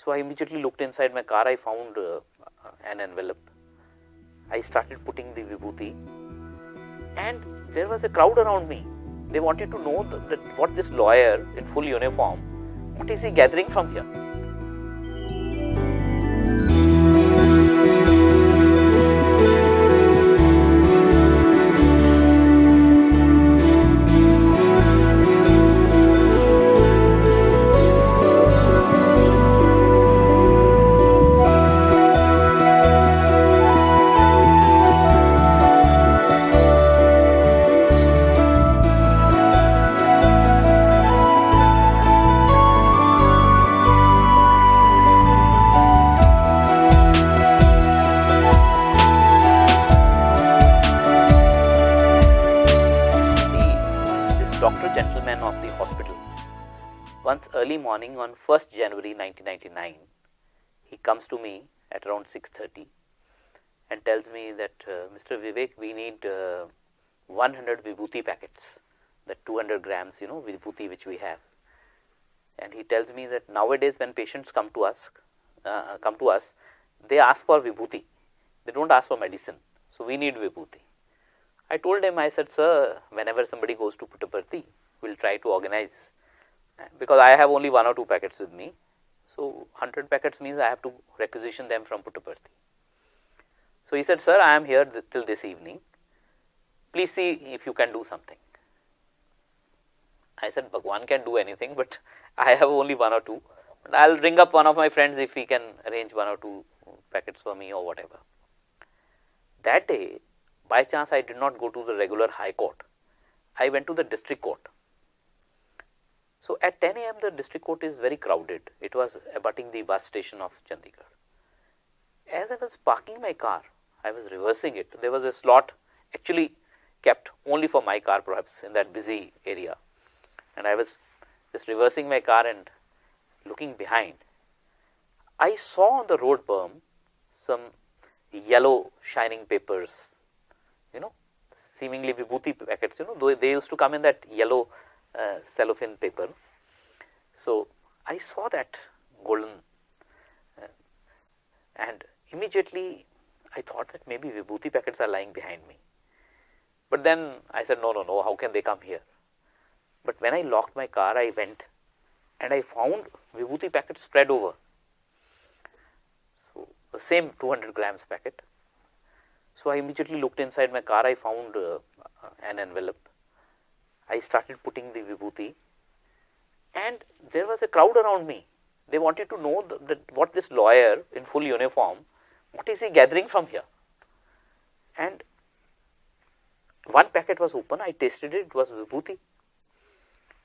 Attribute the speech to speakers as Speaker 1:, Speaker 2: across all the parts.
Speaker 1: So I immediately looked inside my car. I found an envelope. I started putting the Vibhuti, and there was a crowd around me. They wanted to know that what this lawyer in full uniform, what is he gathering from here? Doctor gentleman of the hospital, once early morning on 1st January 1999, he comes to me at around 6:30 and tells me that Mr. Vivek, we need 100 Vibhuti packets, that 200 grams, Vibhuti which we have. And he tells me that nowadays when patients come to us, they ask for Vibhuti. They don't ask for medicine. So we need Vibhuti. I told him, I said, sir, whenever somebody goes to Puttaparthi, we'll try to organize, because I have only 1 or 2 packets with me. So 100 packets means I have to requisition them from Puttaparthi. So he said, sir, I am here till this evening. Please see if you can do something. I said, Bhagawan can do anything, but I have only 1 or 2. But I'll ring up one of my friends if he can arrange 1 or 2 packets for me or whatever. That day, by chance, I did not go to the regular High Court. I went to the District Court. So at 10 a.m. the District Court is very crowded. It was abutting the bus station of Chandigarh. As I was parking my car, I was reversing it. There was a slot actually kept only for my car, perhaps in that busy area. And I was just reversing my car and looking behind. I saw on the road berm some yellow shining papers, seemingly Vibhuti packets, though they used to come in that yellow cellophane paper. So I saw that golden and immediately I thought that maybe Vibhuti packets are lying behind me. But then I said, no, how can they come here? But when I locked my car, I went and I found Vibhuti packets spread over. So the same 200 grams packet. So I immediately looked inside my car. I found an envelope. I started putting the Vibhuti, and there was a crowd around me. They wanted to know that what this lawyer in full uniform, what is he gathering from here? And one packet was open. I tasted it. It was Vibhuti.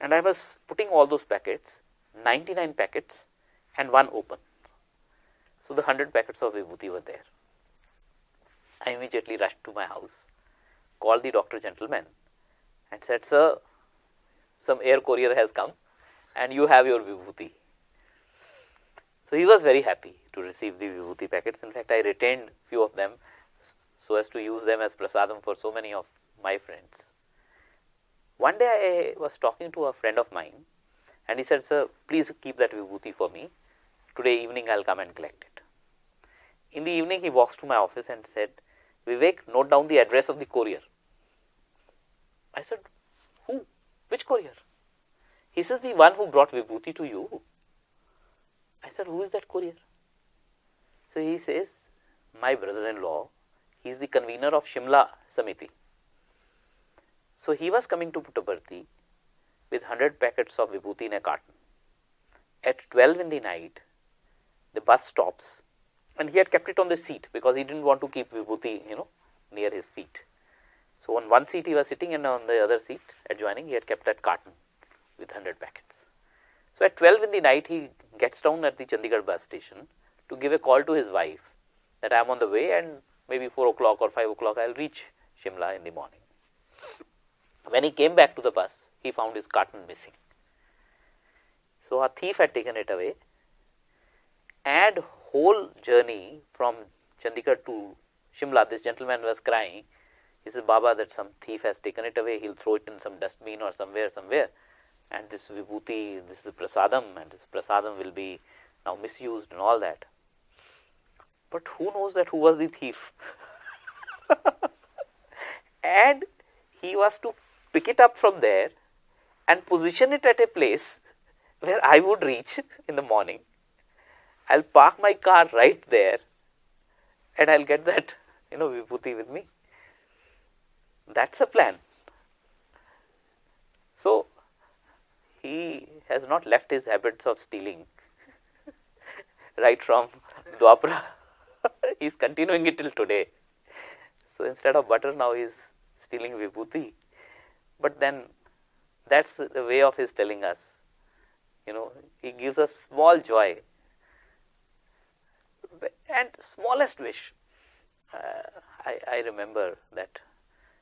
Speaker 1: And I was putting all those packets, 99 packets and one open. So the 100 packets of Vibhuti were there. I immediately rushed to my house, called the doctor gentleman and said, sir, some air courier has come and you have your Vibhuti. So he was very happy to receive the Vibhuti packets. In fact, I retained few of them so as to use them as prasadam for so many of my friends. One day I was talking to a friend of mine and he said, sir, please keep that Vibhuti for me. Today evening I will come and collect it. In the evening he walks to my office and said, Vivek, note down the address of the courier. I said, who? Which courier? He says, the one who brought Vibhuti to you. I said, who is that courier? So he says, my brother-in-law, he is the convener of Shimla Samiti. So he was coming to Puttaparthi with 100 packets of Vibhuti in a carton. At 12 in the night, the bus stops and he had kept it on the seat because he didn't want to keep Vibhuti, near his feet. So on one seat he was sitting and on the other seat adjoining he had kept that carton with 100 packets. So at 12 in the night he gets down at the Chandigarh bus station to give a call to his wife that I am on the way and maybe 4 o'clock or 5 o'clock I will reach Shimla in the morning. When he came back to the bus, he found his carton missing. So a thief had taken it away, and whole journey from Chandigarh to Shimla, this gentleman was crying. He says, Baba, that some thief has taken it away, he will throw it in some dustbin or somewhere, and this Vibhuti, this is prasadam, and this prasadam will be now misused and all that. But who knows that who was the thief? And he was to pick it up from there and position it at a place where I would reach in the morning. I'll park my car right there and I'll get that, Vibhuti with me. That's a plan. So, he has not left his habits of stealing right from Dwapara. He's continuing it till today. So, instead of butter now he's stealing Vibhuti. But then that's the way of his telling us. He gives us small joy and smallest wish. I remember that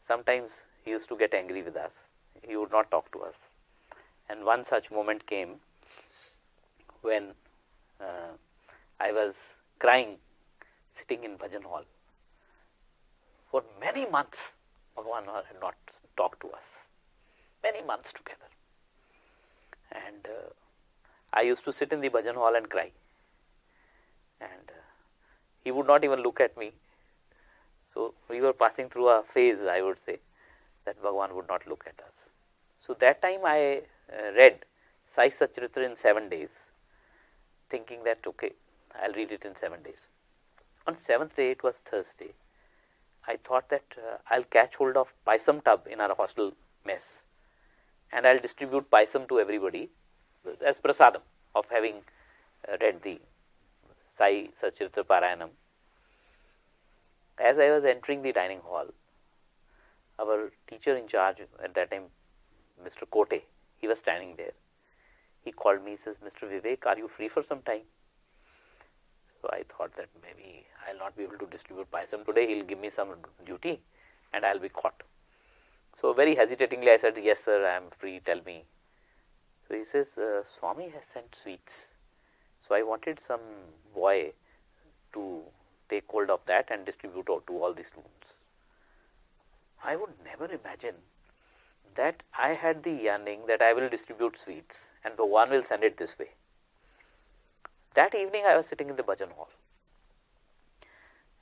Speaker 1: sometimes he used to get angry with us. He would not talk to us. And one such moment came when I was crying, sitting in bhajan hall. For many months, Bhagawan had not talked to us. Many months together. And I used to sit in the bhajan hall and cry. And he would not even look at me. So, we were passing through a phase, I would say, that Bhagawan would not look at us. So, that time I read Sai Satya in 7 days, thinking that, okay, I'll read it in 7 days. On 7th day, it was Thursday, I thought that I'll catch hold of paisam tub in our hostel mess and I'll distribute paisam to everybody as prasadam of having read the Sai Satya Parayanam. As I was entering the dining hall, our teacher in charge at that time, Mr. Kote, he was standing there. He called me, he says, Mr. Vivek, are you free for some time? So I thought that maybe I'll not be able to distribute paisam today, he'll give me some duty and I'll be caught. So very hesitatingly I said, yes sir, I am free, tell me. So he says, Swami has sent sweets. So I wanted some boy to take hold of that and distribute to all the students. I would never imagine that I had the yearning that I will distribute sweets and Bhagawan will send it this way. That evening I was sitting in the bhajan hall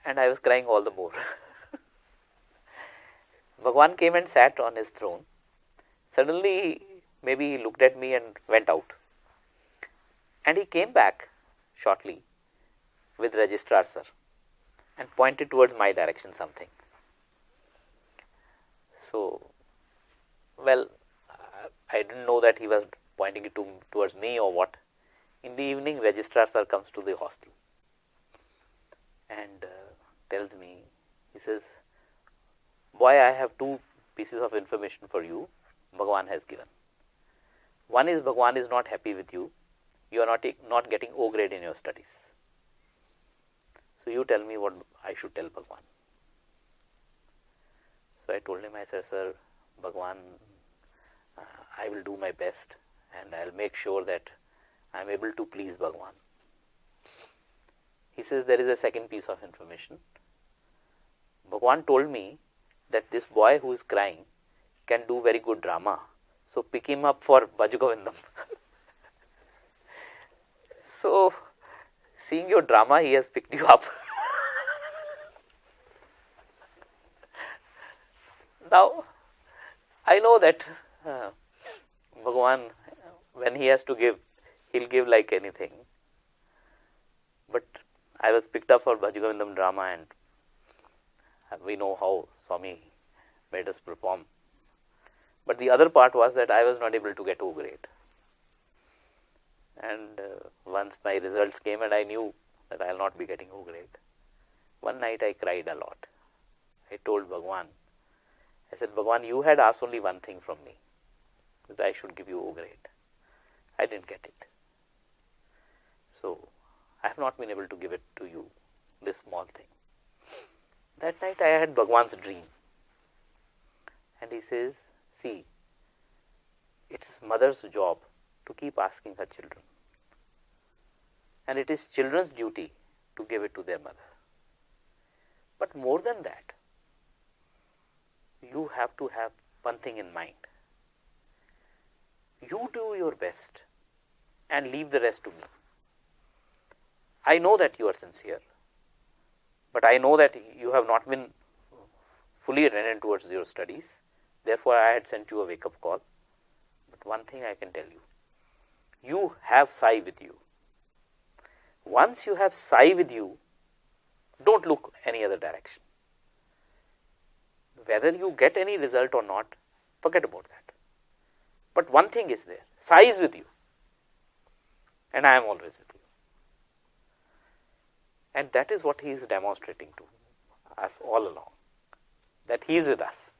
Speaker 1: and I was crying all the more. Bhagawan came and sat on his throne. Suddenly, maybe he looked at me and went out. And he came back shortly with Registrar Sir and pointed towards my direction something. So, well, I didn't know that he was pointing it towards me or what. In the evening, Registrar Sir comes to the hostel and tells me, he says, boy, I have 2 pieces of information for you, Bhagawan has given. One is Bhagawan is not happy with you, you are not getting O grade in your studies. So you tell me what I should tell Bhagawan. So I told him, I said, sir, Bhagawan, I will do my best and I will make sure that I am able to please Bhagawan. He says, there is a second piece of information. Bhagawan told me that this boy who is crying can do very good drama. So pick him up for Bhajagovindam. So, seeing your drama, he has picked you up. Now, I know that Bhagawan, when he has to give, he'll give like anything. But I was picked up for Bhajagovindam drama and we know how Swami made us perform. But the other part was that I was not able to get O grade. And once my results came and I knew that I will not be getting O grade, one night I cried a lot. I told Bhagawan, I said, Bhagawan, you had asked only one thing from me, that I should give you O grade. I didn't get it. So, I have not been able to give it to you, this small thing. That night I had Bhagawan's dream. And he says, see, it's mother's job to keep asking her children. And it is children's duty to give it to their mother. But more than that, you have to have one thing in mind. You do your best and leave the rest to me. I know that you are sincere, but I know that you have not been fully rendered towards your studies. Therefore, I had sent you a wake up call. But one thing I can tell you, you have Sai with you. Once you have Sai with you, don't look any other direction. Whether you get any result or not, forget about that. But one thing is there, Sai is with you, and I am always with you. And that is what he is demonstrating to us all along, that he is with us.